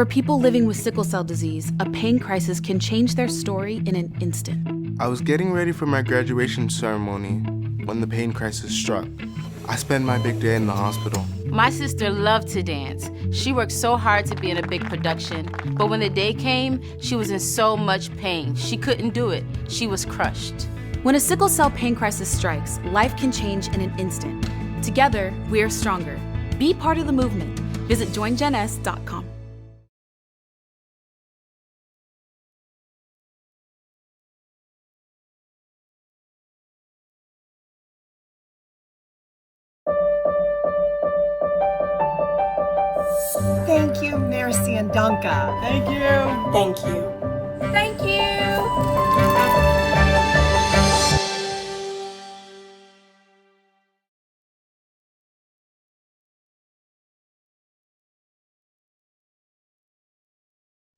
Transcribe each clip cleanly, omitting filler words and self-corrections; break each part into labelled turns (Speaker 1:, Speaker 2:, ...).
Speaker 1: For people living with sickle cell disease, a pain crisis can change their story in an instant.
Speaker 2: I was getting ready for my graduation ceremony when the pain crisis struck. I spent my big day in the hospital.
Speaker 3: My sister loved to dance. She worked so hard to be in a big production, but when the day came, she was in so much pain. She couldn't do it. She was crushed.
Speaker 1: When a sickle cell pain crisis strikes, life can change in an instant. Together, we are stronger. Be part of the movement. Visit joingens.com.
Speaker 4: Thank you, Mercy and Danka.
Speaker 5: Thank you.
Speaker 6: Thank you.
Speaker 3: Thank you.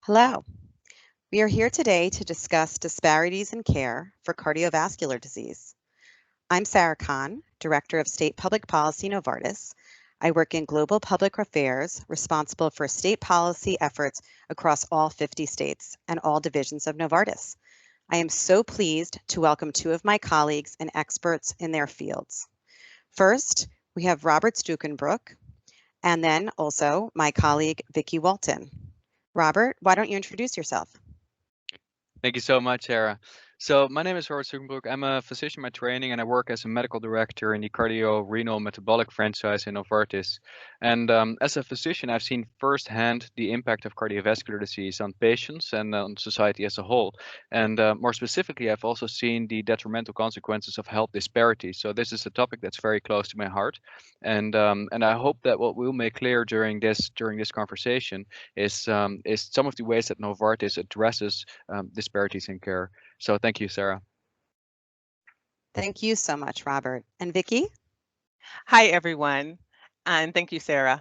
Speaker 6: Hello. We are here today to discuss disparities in care for cardiovascular disease. I'm Sarah Khan, Director of State Public Policy, Novartis. I work in Global Public Affairs, responsible for state policy efforts across all 50 states and all divisions of Novartis. I am so pleased to welcome two of my colleagues and experts in their fields. First, we have Robert Stukenbrook, and then also my colleague, Vicki Walton. Robert, why don't you introduce yourself?
Speaker 7: Thank you so much, Sarah. So my name is Robert Zukenbroek. I'm a physician by training, and I work as a medical director in the cardio-renal metabolic franchise in Novartis. And as a physician, I've seen firsthand the impact of cardiovascular disease on patients and on society as a whole. And more specifically, I've also seen the detrimental consequences of health disparities. So this is a topic that's very close to my heart. And I hope that what we'll make clear during this conversation is some of the ways that Novartis addresses disparities in care. So thank you, Sarah.
Speaker 6: Thank you so much, Robert. And Vicki?
Speaker 5: Hi, everyone, and thank you, Sarah.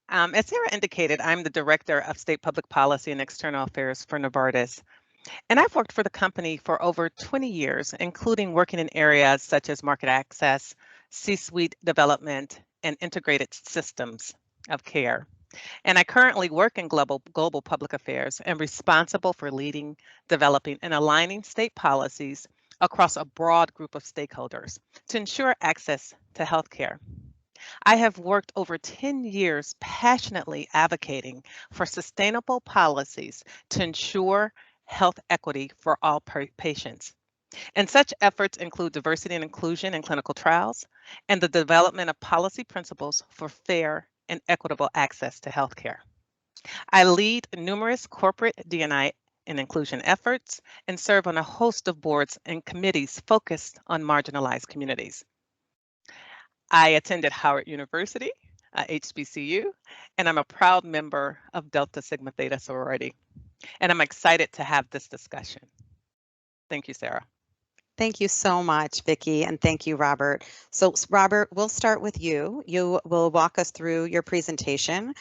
Speaker 5: As Sarah indicated, I'm the Director of State Public Policy and External Affairs for Novartis. And I've worked for the company for over 20 years, including working in areas such as market access, C-suite development, and integrated systems of care. And I currently work in global public affairs and responsible for leading, developing, and aligning state policies across a broad group of stakeholders to ensure access to healthcare. I have worked over 10 years passionately advocating for sustainable policies to ensure health equity for all patients. And such efforts include diversity and inclusion in clinical trials and the development of policy principles for fair and equitable access to healthcare. I lead numerous corporate D&I and inclusion efforts and serve on a host of boards and committees focused on marginalized communities. I attended Howard University, HBCU, and I'm a proud member of Delta Sigma Theta sorority. And I'm excited to have this discussion. Thank you, Sarah.
Speaker 6: Thank you so much, Vicki, and thank you, Robert. So, Robert, we'll start with you. You will walk us through your presentation,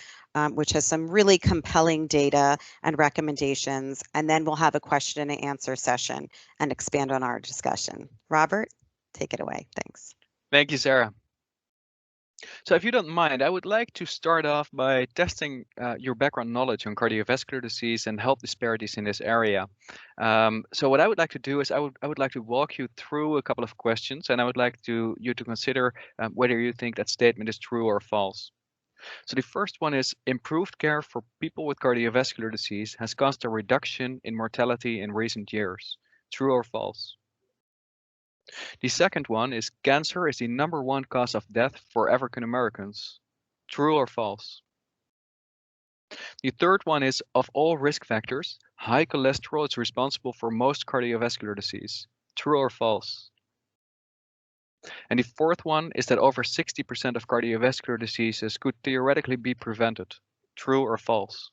Speaker 6: which has some really compelling data and recommendations, and then we'll have a question and answer session and expand on our discussion. Robert, take it away. Thanks.
Speaker 7: Thank you, Sarah. So if you don't mind, I would like to start off by testing your background knowledge on cardiovascular disease and health disparities in this area. So what I would like to do is I would like to walk you through a couple of questions, and I would like you to consider whether you think that statement is true or false. So the first one is improved care for people with cardiovascular disease has caused a reduction in mortality in recent years. True or false? The second one is cancer is the #1 cause of death for African Americans. True or false? The third one is of all risk factors, high cholesterol is responsible for most cardiovascular disease. True or false? And the fourth one is that over 60% of cardiovascular diseases could theoretically be prevented. True or false?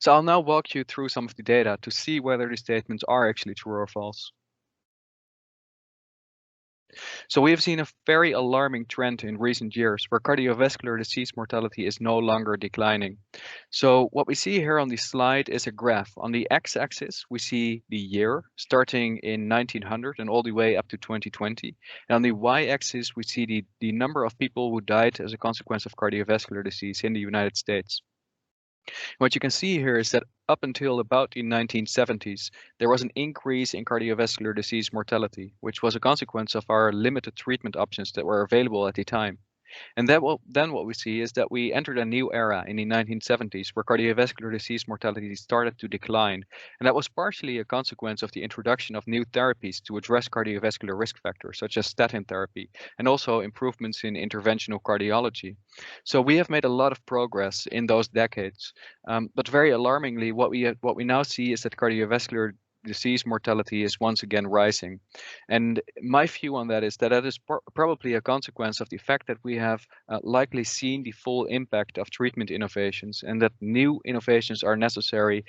Speaker 7: So I'll now walk you through some of the data to see whether these statements are actually true or false. So we have seen a very alarming trend in recent years where cardiovascular disease mortality is no longer declining. So what we see here on the slide is a graph. On the x-axis, we see the year starting in 1900 and all the way up to 2020. And on the y-axis, we see the number of people who died as a consequence of cardiovascular disease in the United States. What you can see here is that up until about the 1970s, there was an increase in cardiovascular disease mortality, which was a consequence of our limited treatment options that were available at the time. And then what we see is that we entered a new era in the 1970s where cardiovascular disease mortality started to decline. And that was partially a consequence of the introduction of new therapies to address cardiovascular risk factors, such as statin therapy, and also improvements in interventional cardiology. So we have made a lot of progress in those decades. But very alarmingly, what we now see is that cardiovascular disease mortality is once again rising. And my view on that is that that is probably a consequence of the fact that we have likely seen the full impact of treatment innovations and that new innovations are necessary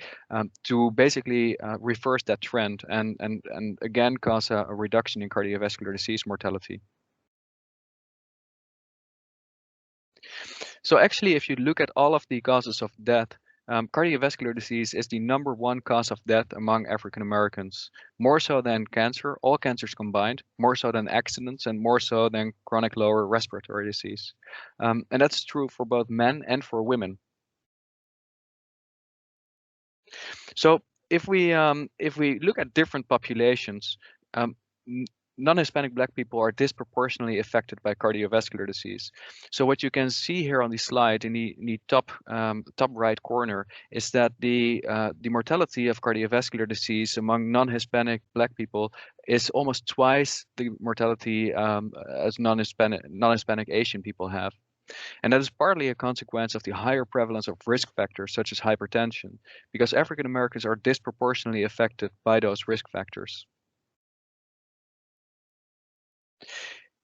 Speaker 7: to basically reverse that trend and again cause a reduction in cardiovascular disease mortality. So actually, if you look at all of the causes of death, cardiovascular disease is the #1 cause of death among African Americans, more so than cancer, all cancers combined, more so than accidents, and more so than chronic lower respiratory disease. And that's true for both men and for women. So if we look at different populations, um, non-Hispanic Black people are disproportionately affected by cardiovascular disease. So what you can see here on the slide in the top right corner is that the mortality of cardiovascular disease among non-Hispanic Black people is almost twice the mortality as non-Hispanic Asian people have. And that is partly a consequence of the higher prevalence of risk factors such as hypertension, because African Americans are disproportionately affected by those risk factors.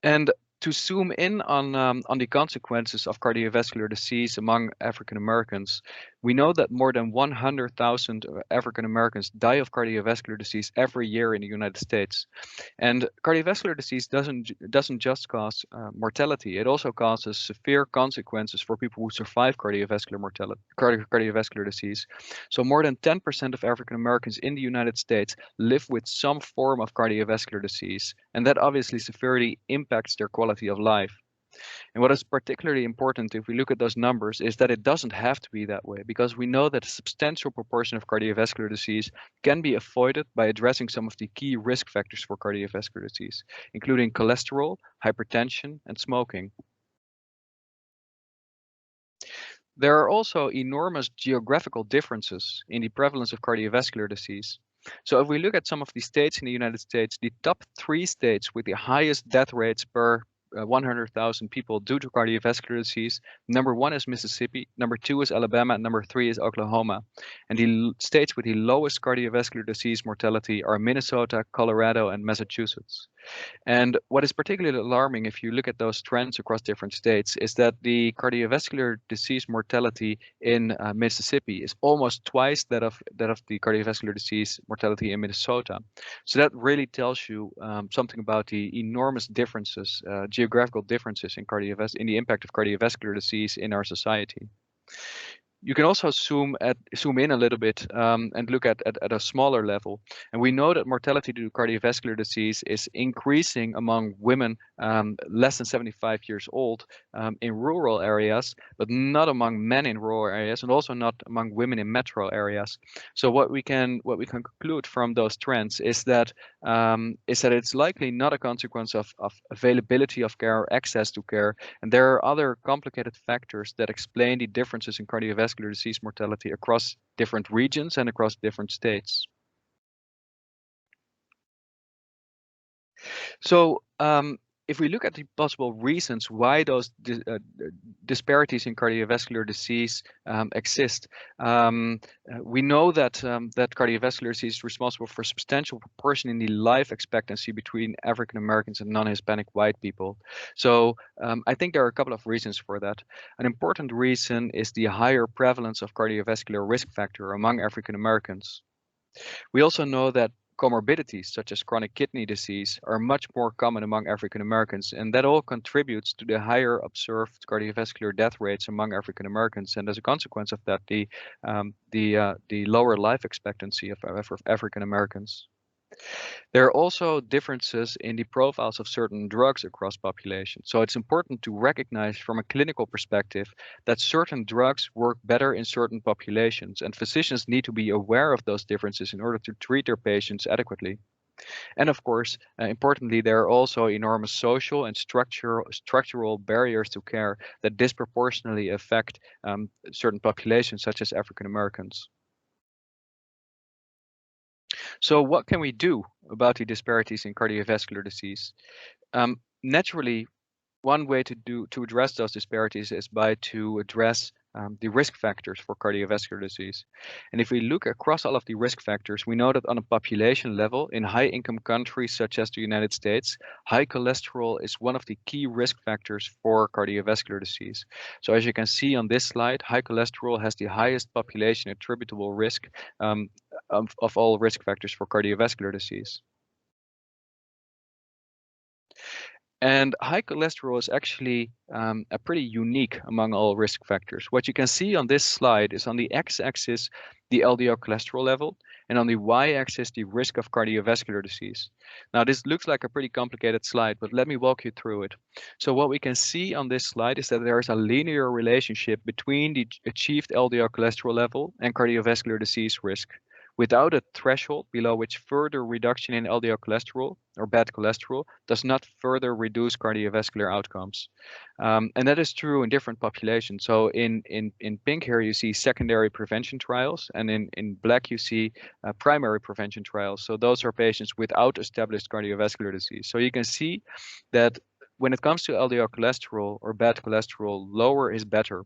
Speaker 7: And to zoom in on the consequences of cardiovascular disease among African Americans, we know that more than 100,000 African Americans die of cardiovascular disease every year in the United States. And cardiovascular disease doesn't just cause mortality; it also causes severe consequences for people who survive cardiovascular disease. So more than 10% of African Americans in the United States live with some form of cardiovascular disease, and that obviously severely impacts their quality of life. And what is particularly important if we look at those numbers is that it doesn't have to be that way, because we know that a substantial proportion of cardiovascular disease can be avoided by addressing some of the key risk factors for cardiovascular disease, including cholesterol, hypertension, and smoking. There are also enormous geographical differences in the prevalence of cardiovascular disease. So if we look at some of the states in the United States, the top 3 states with the highest death rates per 100,000 people due to cardiovascular disease. #1 is Mississippi, #2 is Alabama, and #3 is Oklahoma. And the states with the lowest cardiovascular disease mortality are Minnesota, Colorado, and Massachusetts. And what is particularly alarming if you look at those trends across different states is that the cardiovascular disease mortality in Mississippi is almost twice that of the cardiovascular disease mortality in Minnesota. So that really tells you something about the enormous differences, geographical differences in the impact of cardiovascular disease in our society. You can also zoom in a little bit and look at a smaller level. And we know that mortality due to cardiovascular disease is increasing among women less than 75 years old in rural areas, but not among men in rural areas, and also not among women in metro areas. So what we can conclude from those trends is that it's likely not a consequence of availability of care or access to care, and there are other complicated factors that explain the differences in cardiovascular disease mortality across different regions and across different states. So if we look at the possible reasons why those disparities in cardiovascular disease exist, we know that cardiovascular disease is responsible for a substantial proportion in the life expectancy between African Americans and non-Hispanic white people. So I think there are a couple of reasons for that. An important reason is the higher prevalence of cardiovascular risk factor among African Americans. We also know that comorbidities such as chronic kidney disease are much more common among African Americans, and that all contributes to the higher observed cardiovascular death rates among African Americans. And as a consequence of that, the lower life expectancy of African Americans. There are also differences in the profiles of certain drugs across populations. So it's important to recognize from a clinical perspective that certain drugs work better in certain populations, and physicians need to be aware of those differences in order to treat their patients adequately. And of course, importantly, there are also enormous social and structural barriers to care that disproportionately affect certain populations, such as African Americans. So what can we do about the disparities in cardiovascular disease? Naturally, one way to address those disparities is by to address the risk factors for cardiovascular disease. And if we look across all of the risk factors, we know that on a population level in high income countries such as the United States, high cholesterol is one of the key risk factors for cardiovascular disease. So as you can see on this slide, high cholesterol has the highest population attributable risk of all risk factors for cardiovascular disease. And high cholesterol is actually a pretty unique among all risk factors. What you can see on this slide is on the x-axis, the LDL cholesterol level, and on the y-axis, the risk of cardiovascular disease. Now, this looks like a pretty complicated slide, but let me walk you through it. So what we can see on this slide is that there is a linear relationship between the achieved LDL cholesterol level and cardiovascular disease risk, without a threshold below which further reduction in LDL cholesterol or bad cholesterol does not further reduce cardiovascular outcomes. And that is true in different populations. So in pink here, you see secondary prevention trials, and in black, you see primary prevention trials. So those are patients without established cardiovascular disease. So you can see that when it comes to LDL cholesterol or bad cholesterol, lower is better.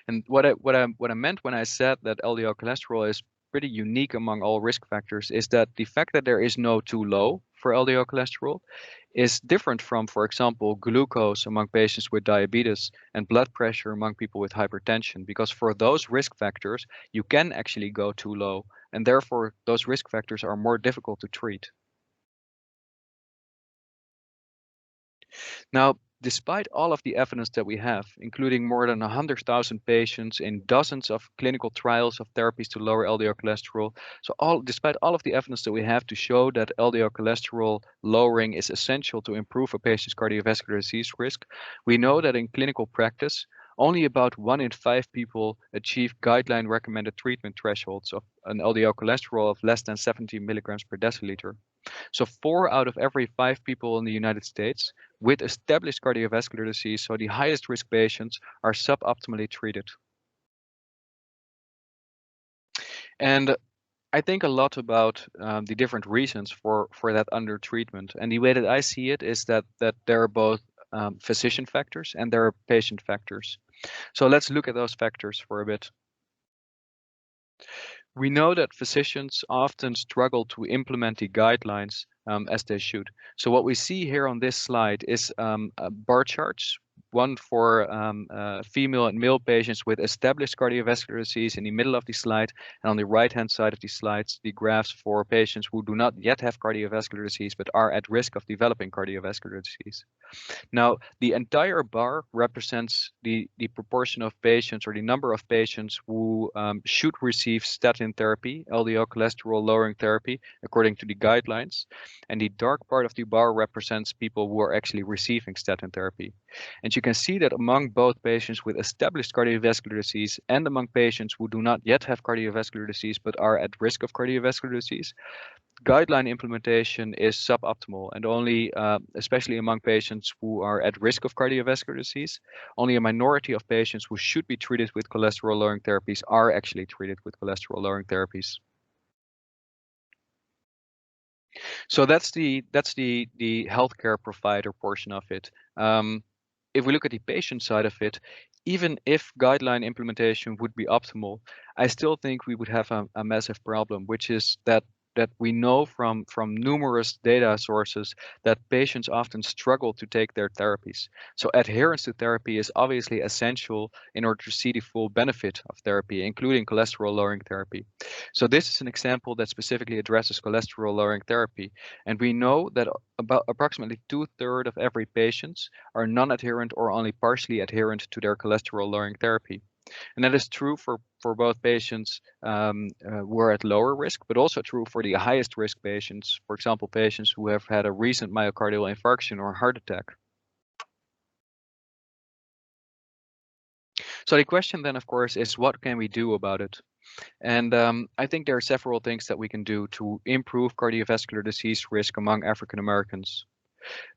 Speaker 7: And what I meant when I said that LDL cholesterol is pretty unique among all risk factors is that the fact that there is no too low for LDL cholesterol is different from, for example, glucose among patients with diabetes and blood pressure among people with hypertension, because for those risk factors, you can actually go too low, and therefore those risk factors are more difficult to treat. Now, despite all of the evidence that we have, including more than 100,000 patients in dozens of clinical trials of therapies to lower LDL cholesterol, despite all of the evidence that we have to show that LDL cholesterol lowering is essential to improve a patient's cardiovascular disease risk, we know that in clinical practice, only about 1 in 5 people achieve guideline recommended treatment thresholds of an LDL cholesterol of less than 70 milligrams per deciliter. So 4 out of every 5 people in the United States with established cardiovascular disease, so the highest risk patients, are suboptimally treated. And I think a lot about the different reasons for that undertreatment. And the way that I see it is that there are both physician factors and there are patient factors. So let's look at those factors for a bit. We know that physicians often struggle to implement the guidelines as they should. So what we see here on this slide is bar charts, one for female and male patients with established cardiovascular disease in the middle of the slide, and on the right-hand side of the slides, the graphs for patients who do not yet have cardiovascular disease but are at risk of developing cardiovascular disease. Now, the entire bar represents the proportion of patients or the number of patients who should receive statin therapy, LDL cholesterol lowering therapy, according to the guidelines. And the dark part of the bar represents people who are actually receiving statin therapy. And you can see that among both patients with established cardiovascular disease and among patients who do not yet have cardiovascular disease but are at risk of cardiovascular disease, guideline implementation is suboptimal, and only, especially among patients who are at risk of cardiovascular disease, only a minority of patients who should be treated with cholesterol-lowering therapies are actually treated with cholesterol-lowering therapies. So that's the healthcare provider portion of it. If we look at the patient side of it, even if guideline implementation would be optimal, I still think we would have a massive problem, which is that we know from numerous data sources that patients often struggle to take their therapies. So adherence to therapy is obviously essential in order to see the full benefit of therapy, including cholesterol lowering therapy. So this is an example that specifically addresses cholesterol lowering therapy. And we know that about approximately 2/3 of every patients are non-adherent or only partially adherent to their cholesterol lowering therapy. And that is true for both patients who are at lower risk, but also true for the highest risk patients, for example, patients who have had a recent myocardial infarction or heart attack. So the question then, of course, is what can we do about it? And I think there are several things that we can do to improve cardiovascular disease risk among African Americans.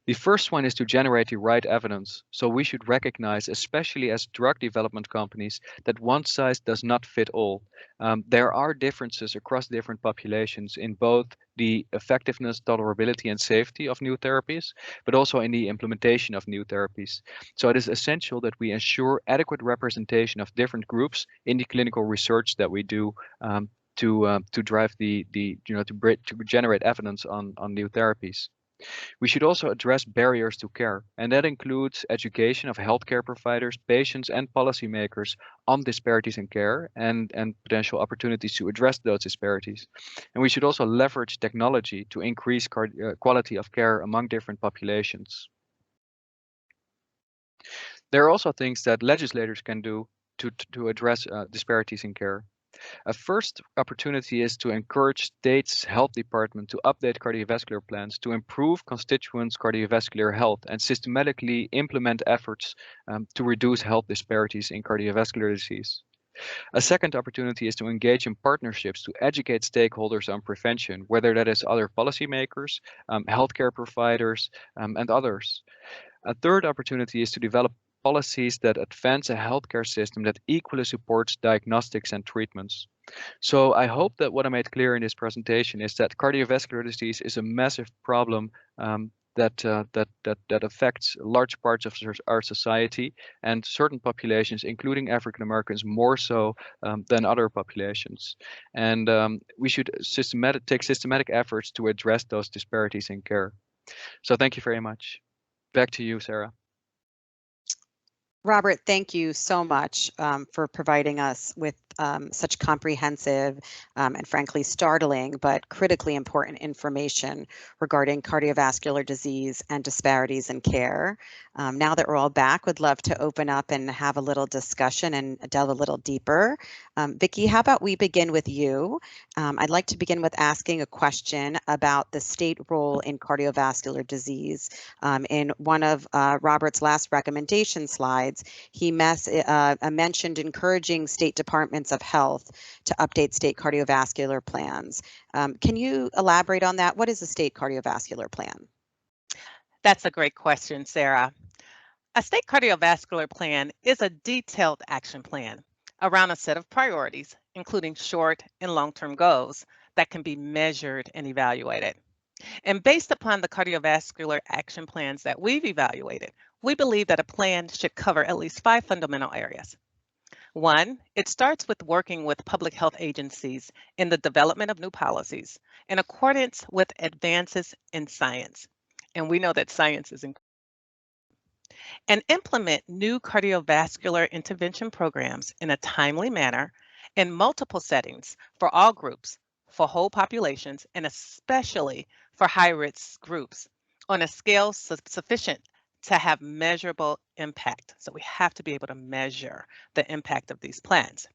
Speaker 7: The first one is to generate the right evidence. So we should recognize, especially as drug development companies, that one size does not fit all. There are differences across different populations in both the effectiveness, tolerability, and safety of new therapies, but also in the implementation of new therapies. So it is essential that we ensure adequate representation of different groups in the clinical research that we do to drive to generate evidence on new therapies. We should also address barriers to care, and that includes education of healthcare providers, patients, and policymakers on disparities in care and potential opportunities to address those disparities. And we should also leverage technology to increase quality of care among different populations. There are also things that legislators can do to address disparities in care. A first opportunity is to encourage states' health department to update cardiovascular plans to improve constituents' cardiovascular health and systematically implement efforts to reduce health disparities in cardiovascular disease. A second opportunity is to engage in partnerships to educate stakeholders on prevention, whether that is other policymakers, healthcare providers, and others. A third opportunity is to develop policies that advance a healthcare system that equally supports diagnostics and treatments. So I hope that what I made clear in this presentation is that cardiovascular disease is a massive problem that affects large parts of our society and certain populations, including African Americans, more so than other populations. And we should take systematic efforts to address those disparities in care. So thank you very much. Back to you, Sarah.
Speaker 6: Robert, thank you so much for providing us with such comprehensive and frankly startling but critically important information regarding cardiovascular disease and disparities in care. Now that we're all back, would love to open up and have a little discussion and delve a little deeper. Vicki, how about we begin with you? I'd like to begin with asking a question about the state role in cardiovascular disease. In one of Robert's last recommendation slides, he mentioned encouraging state departments of health to update state cardiovascular plans. Can you elaborate on that? What is a state cardiovascular plan?
Speaker 5: That's a great question, Sarah. A state cardiovascular plan is a detailed action plan around a set of priorities, including short and long-term goals that can be measured and evaluated. And based upon the cardiovascular action plans that we've evaluated, we believe that a plan should cover at least 5 fundamental areas. 1, it starts with working with public health agencies in the development of new policies in accordance with advances in science. And we know that science is and implement new cardiovascular intervention programs in a timely manner in multiple settings for all groups, for whole populations, and especially for high-risk groups on a scale sufficient to have measurable impact. So we have to be able to measure the impact of these plans.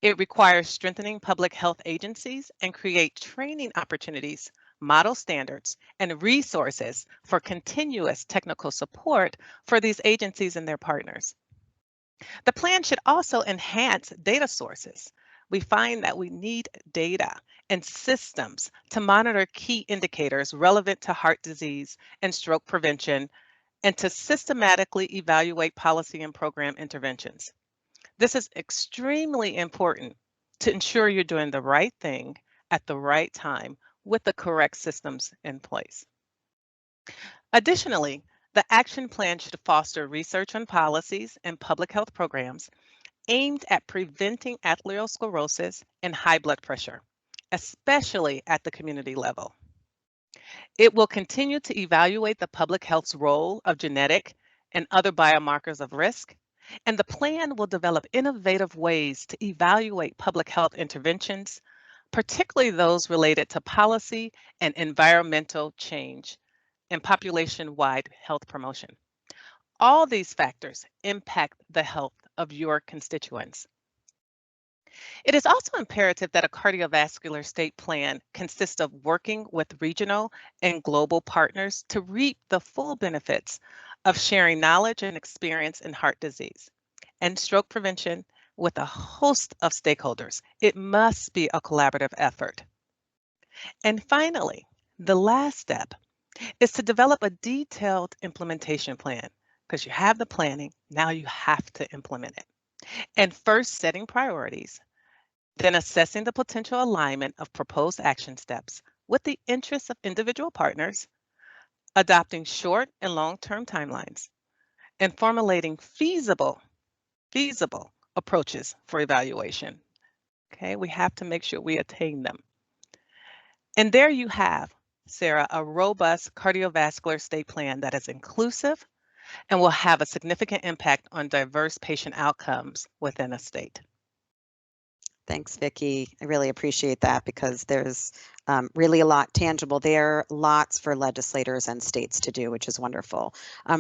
Speaker 5: It requires strengthening public health agencies and create training opportunities, model standards, and resources for continuous technical support for these agencies and their partners. The plan should also enhance data sources. We find that we need data and systems to monitor key indicators relevant to heart disease and stroke prevention, and to systematically evaluate policy and program interventions. This is extremely important to ensure you're doing the right thing at the right time with the correct systems in place. Additionally, the action plan should foster research on policies and public health programs aimed at preventing atherosclerosis and high blood pressure, especially at the community level. It will continue to evaluate the public health's role of genetic and other biomarkers of risk, and the plan will develop innovative ways to evaluate public health interventions, particularly those related to policy and environmental change and population-wide health promotion. All these factors impact the health of your constituents. It is also imperative that a cardiovascular state plan consists of working with regional and global partners to reap the full benefits of sharing knowledge and experience in heart disease and stroke prevention with a host of stakeholders. It must be a collaborative effort. And finally, the last step is to develop a detailed implementation plan because you have the planning, now you have to implement it. And first, setting priorities, then assessing the potential alignment of proposed action steps with the interests of individual partners, adopting short and long-term timelines, and formulating feasible approaches for evaluation. Okay, we have to make sure we attain them. And there you have, Sarah, a robust cardiovascular state plan that is inclusive and will have a significant impact on diverse patient outcomes within a state.
Speaker 6: Thanks, Vicki. I really appreciate that because there's really a lot tangible there, lots for legislators and states to do, which is wonderful.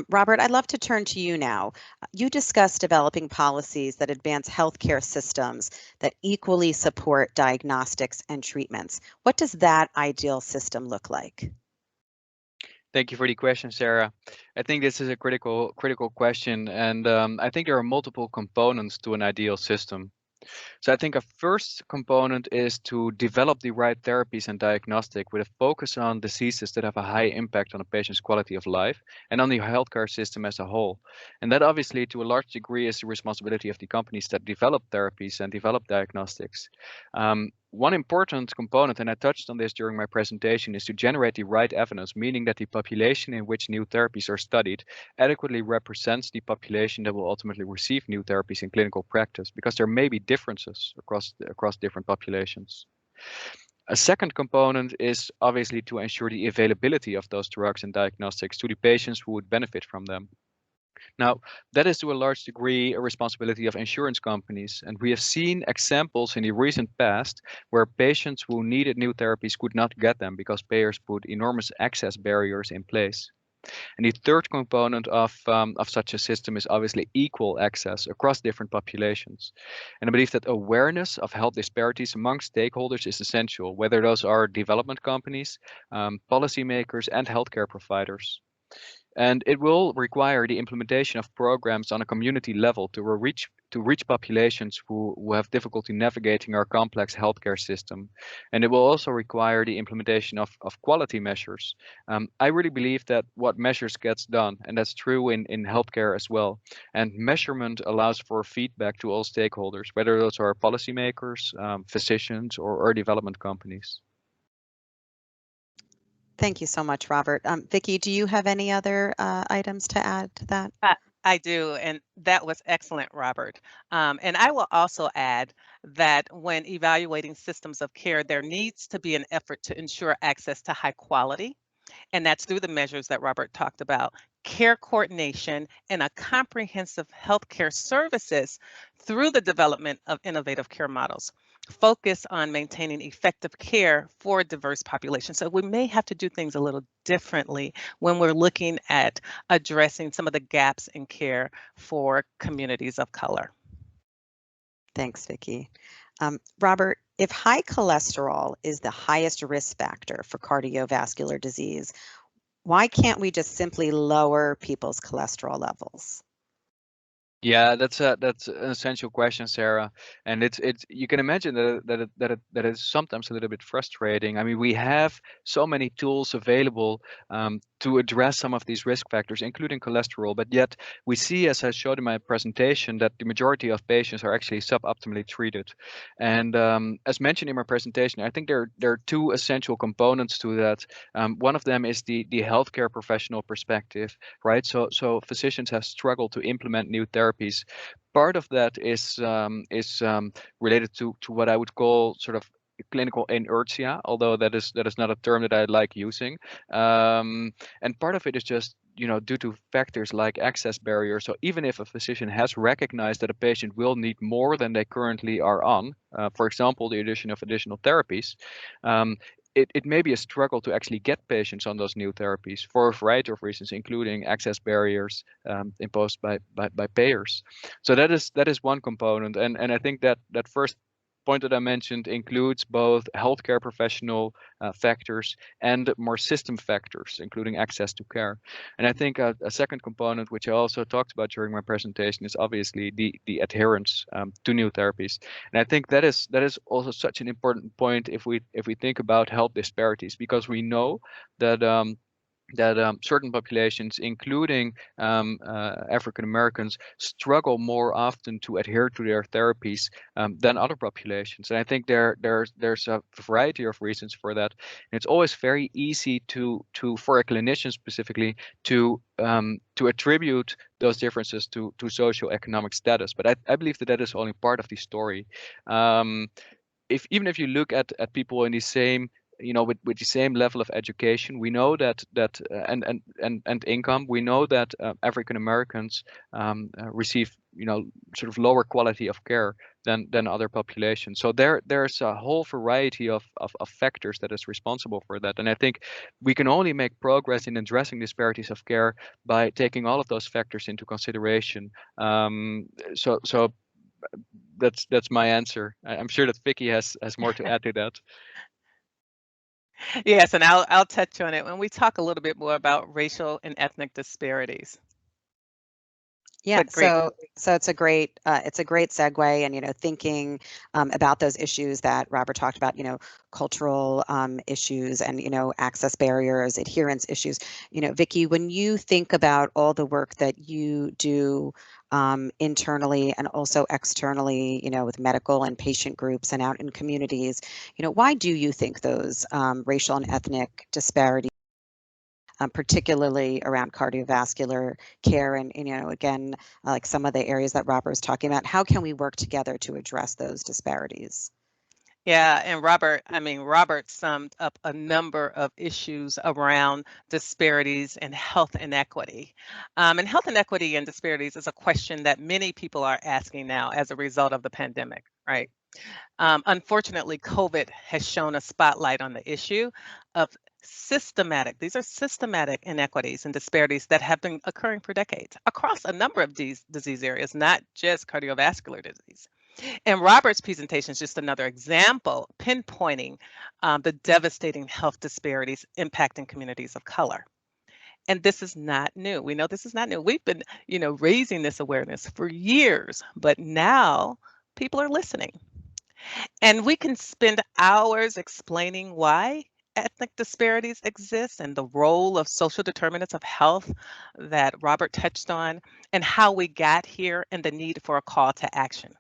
Speaker 6: Robert, I'd love to turn to you now. You discussed developing policies that advance healthcare systems that equally support diagnostics and treatments. What does that ideal system look like?
Speaker 7: Thank you for the question, Sarah. I think this is a critical question, and I think there are multiple components to an ideal system. So I think a first component is to develop the right therapies and diagnostic with a focus on diseases that have a high impact on a patient's quality of life and on the healthcare system as a whole. And that obviously to a large degree is the responsibility of the companies that develop therapies and develop diagnostics. One important component, and I touched on this during my presentation, is to generate the right evidence, meaning that the population in which new therapies are studied adequately represents the population that will ultimately receive new therapies in clinical practice, because there may be differences across different populations. A second component is obviously to ensure the availability of those drugs and diagnostics to the patients who would benefit from them. Now, that is to a large degree a responsibility of insurance companies, and we have seen examples in the recent past where patients who needed new therapies could not get them because payers put enormous access barriers in place. And the third component of such a system is obviously equal access across different populations. And I believe that awareness of health disparities among stakeholders is essential, whether those are development companies, policymakers, and healthcare providers. And it will require the implementation of programs on a community level to reach populations who have difficulty navigating our complex healthcare system. And it will also require the implementation of quality measures. I really believe that what measures gets done, and that's true in healthcare as well. And measurement allows for feedback to all stakeholders, whether those are policymakers, physicians, or development companies.
Speaker 6: Thank you so much, Robert. Vicki, do you have any other items to add to that?
Speaker 5: I do, and that was excellent, Robert. And I will also add that when evaluating systems of care, there needs to be an effort to ensure access to high quality, and that's through the measures that Robert talked about, care coordination, and a comprehensive healthcare services through the development of innovative care models. Focus on maintaining effective care for diverse populations. So we may have to do things a little differently when we're looking at addressing some of the gaps in care for communities of color.
Speaker 6: Thanks, Vicki. Robert, if high cholesterol is the highest risk factor for cardiovascular disease, why can't we just simply lower people's cholesterol levels?
Speaker 7: Yeah, that's an essential question, Sarah, and it's you can imagine that it's sometimes a little bit frustrating. I mean, we have so many tools available to address some of these risk factors, including cholesterol, but yet we see, as I showed in my presentation, that the majority of patients are actually suboptimally treated. And as mentioned in my presentation, I think there are two essential components to that. One of them is the healthcare professional perspective, right? So physicians have struggled to implement new therapies. Part of that is related to what I would call sort of clinical inertia, although that is not a term that I like using. And part of it is just due to factors like access barriers. So even if a physician has recognized that a patient will need more than they currently are on, for example, the addition of additional therapies, it may be a struggle to actually get patients on those new therapies for a variety of reasons, including access barriers imposed by payers. So that is one component, and I think that first point that I mentioned includes both healthcare professional factors and more system factors, including access to care. And I think a second component, which I also talked about during my presentation, is obviously the adherence to new therapies. And I think that is also such an important point if we think about health disparities, because we know that certain populations, including African Americans, struggle more often to adhere to their therapies than other populations. And I think there's a variety of reasons for that. And it's always very easy to for a clinician specifically to attribute those differences to socioeconomic status. But I believe that is only part of the story. Even if you look at people in the same with the same level of education, we know that and income, we know that African Americans receive sort of lower quality of care than other populations. So there's a whole variety of factors that is responsible for that. And I think we can only make progress in addressing disparities of care by taking all of those factors into consideration. So that's my answer. I'm sure that Vicky has more to add to that.
Speaker 5: Yes, and I'll touch on it when we talk a little bit more about racial and ethnic disparities.
Speaker 6: Yeah,
Speaker 5: But great.
Speaker 6: so it's a great segue, and thinking about those issues that Robert talked about, cultural issues and access barriers, adherence issues. Vicky, when you think about all the work that you do internally and also externally, with medical and patient groups and out in communities, why do you think those racial and ethnic disparities, particularly around cardiovascular care and, again, like some of the areas that Robert was talking about, how can we work together to address those disparities?
Speaker 5: Yeah, and Robert summed up a number of issues around disparities and health inequity. And health inequity and disparities is a question that many people are asking now as a result of the pandemic, right? Unfortunately, COVID has shown a spotlight on the issue of these are systematic inequities and disparities that have been occurring for decades across a number of these disease areas, not just cardiovascular disease. And Robert's presentation is just another example pinpointing the devastating health disparities impacting communities of color. And this is not new. We know this is not new. We've been, raising this awareness for years, but now people are listening. And we can spend hours explaining why ethnic disparities exist and the role of social determinants of health that Robert touched on, and how we got here and the need for a call to action.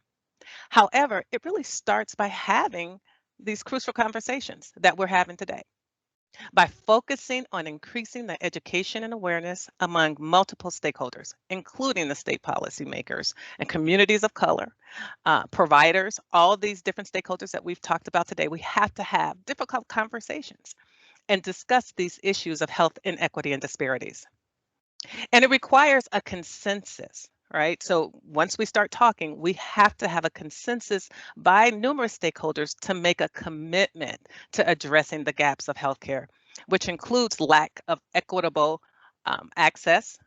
Speaker 5: However, it really starts by having these crucial conversations that we're having today. By focusing on increasing the education and awareness among multiple stakeholders, including the state policymakers and communities of color, providers, all of these different stakeholders that we've talked about today, we have to have difficult conversations and discuss these issues of health inequity and disparities. And it requires a consensus, right? So once we start talking, we have to have a consensus by numerous stakeholders to make a commitment to addressing the gaps of healthcare, which includes lack of equitable access.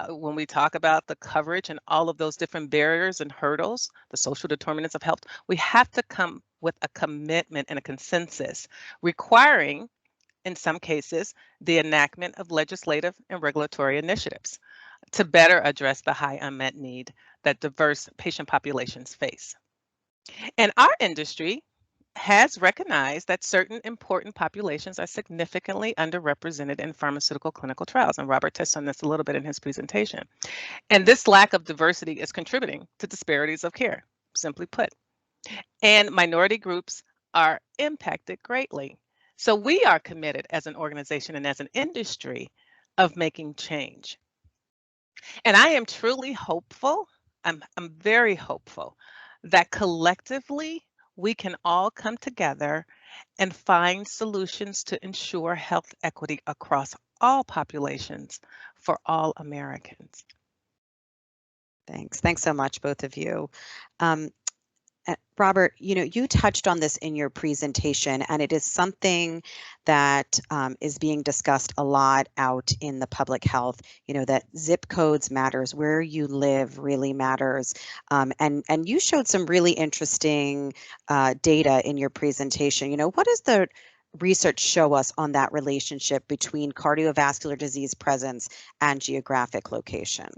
Speaker 5: When we talk about the coverage and all of those different barriers and hurdles, the social determinants of health, we have to come with a commitment and a consensus requiring, in some cases, the enactment of legislative and regulatory initiatives to better address the high unmet need that diverse patient populations face. And our industry has recognized that certain important populations are significantly underrepresented in pharmaceutical clinical trials. And Robert touched on this a little bit in his presentation. And this lack of diversity is contributing to disparities of care, simply put. And minority groups are impacted greatly. So we are committed as an organization and as an industry of making change. And I am truly hopeful, I'm very hopeful that collectively we can all come together and find solutions to ensure health equity across all populations for all Americans.
Speaker 6: Thanks so much, both of you. Robert, you touched on this in your presentation, and it is something that is being discussed a lot out in the public health, that zip codes matters, where you live really matters. And you showed some really interesting data in your presentation. What does the research show us on that relationship between cardiovascular disease presence and geographic location?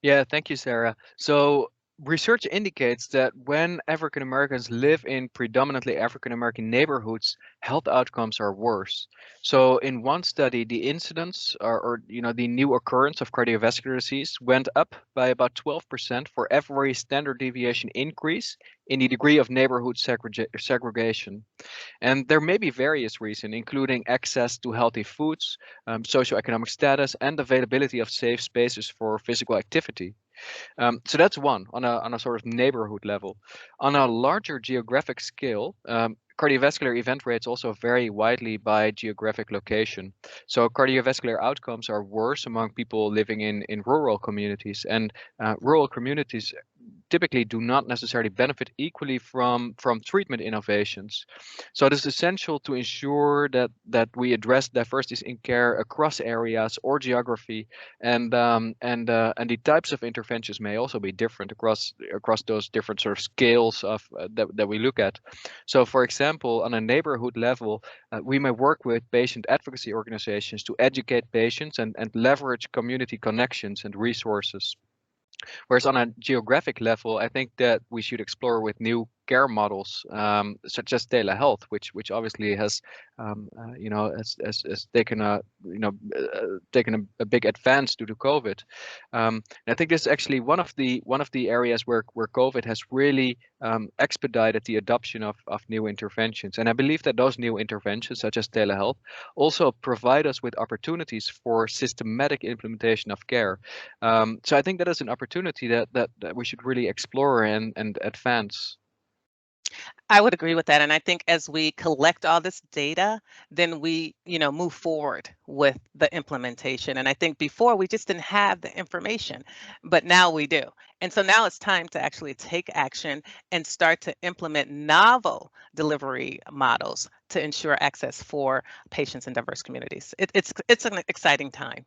Speaker 7: Yeah, thank you, Sarah. So research indicates that when African Americans live in predominantly African American neighborhoods, health outcomes are worse. So in one study, the incidence or the new occurrence of cardiovascular disease went up by about 12% for every standard deviation increase in the degree of neighborhood segregation. And there may be various reasons, including access to healthy foods, socioeconomic status, and availability of safe spaces for physical activity. So that's one on a sort of neighborhood level. On a larger geographic scale, cardiovascular event rates also vary widely by geographic location. So cardiovascular outcomes are worse among people living in rural communities, and rural communities typically do not necessarily benefit equally from treatment innovations. So it is essential to ensure that we address diversities in care across areas or geography, and the types of interventions may also be different across those different sort of scales of that we look at. So, for example, on a neighborhood level, we may work with patient advocacy organizations to educate patients and leverage community connections and resources. Whereas on a geographic level, I think that we should explore with new care models, such as telehealth, which obviously has has taken a big advance due to COVID. And I think this is actually one of the areas where COVID has really expedited the adoption of new interventions. And I believe that those new interventions, such as telehealth, also provide us with opportunities for systematic implementation of care. So I think that is an opportunity that we should really explore and advance.
Speaker 5: I would agree with that. And I think as we collect all this data, then we, move forward with the implementation. And I think before we just didn't have the information, but now we do. And so now it's time to actually take action and start to implement novel delivery models to ensure access for patients in diverse communities. It's an exciting time.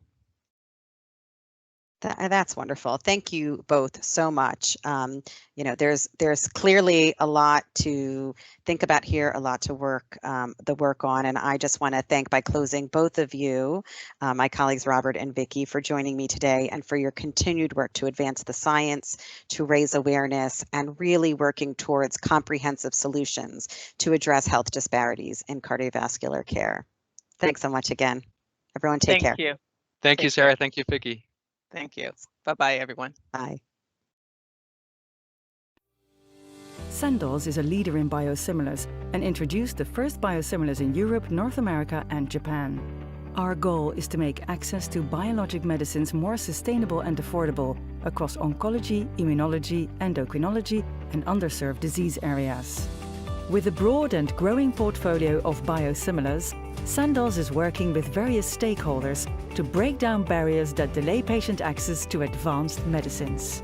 Speaker 6: That's wonderful. Thank you both so much. There's clearly a lot to think about here, a lot to work on, and I just want to thank by closing both of you, my colleagues Robert and Vicki, for joining me today and for your continued work to advance the science, to raise awareness, and really working towards comprehensive solutions to address health disparities in cardiovascular care. Thanks so much again. Everyone, take care.
Speaker 5: Thank you.
Speaker 7: Thank you, Sarah. Thank you, Vicki.
Speaker 5: Thank you. Bye-bye, everyone.
Speaker 6: Bye.
Speaker 8: Sandoz is a leader in biosimilars and introduced the first biosimilars in Europe, North America, and Japan. Our goal is to make access to biologic medicines more sustainable and affordable across oncology, immunology, endocrinology, and underserved disease areas. With a broad and growing portfolio of biosimilars, Sandoz is working with various stakeholders to break down barriers that delay patient access to advanced medicines.